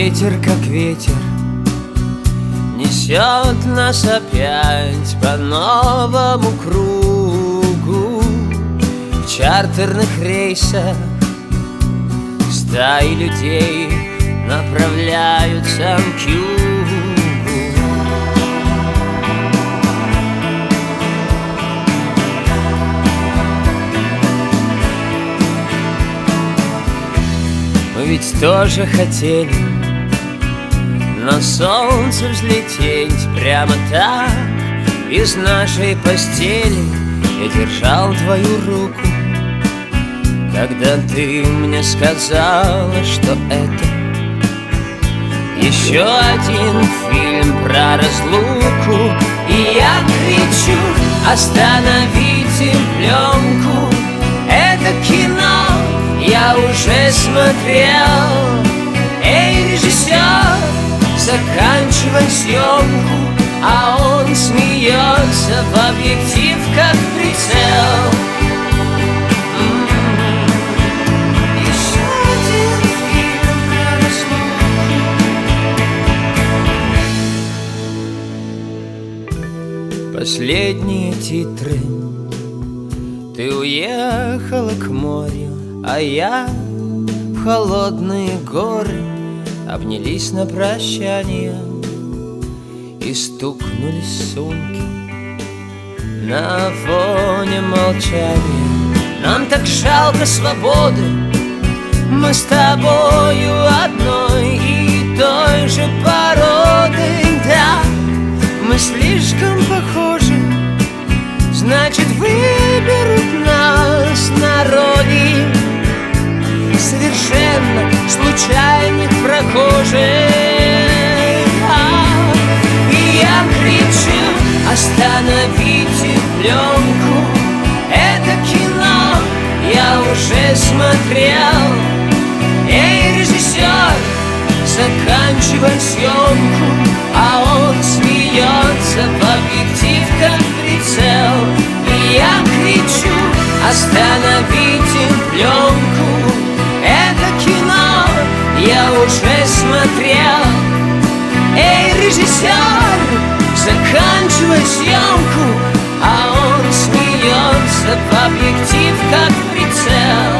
Ветер, как ветер, несет нас опять по новому кругу. В чартерных рейсах стаи людей направляются к югу. Мы ведь тоже хотели на солнце взлететь прямо так из нашей постели. Я держал твою руку, когда ты мне сказала, что это еще один фильм про разлуку. И я кричу: остановите пленку, это кино я уже смотрел. Эй, режиссер, заканчивай съемку. А он смеется в объектив, как прицел. Еще один фильм про разлуку. Последние титры. Ты уехала к морю, а я в холодные горы. Обнялись на прощание и стукнулись сумки на фоне молчания. Нам так жалко свободы, мы с тобою одной и той же породы. Да, мы слишком похожи, значит, выберут нас на родине. Совершенно случайных прохожих. И я кричу: остановите пленку, это кино я уже смотрел. Эй, режиссер, заканчивай съемку. А он смеется в объектив, как прицел. И я кричу: остановите пленку, это кино я уже смотрел. Эй, режиссер, заканчивай съемку. А он смеется в объектив, как прицел.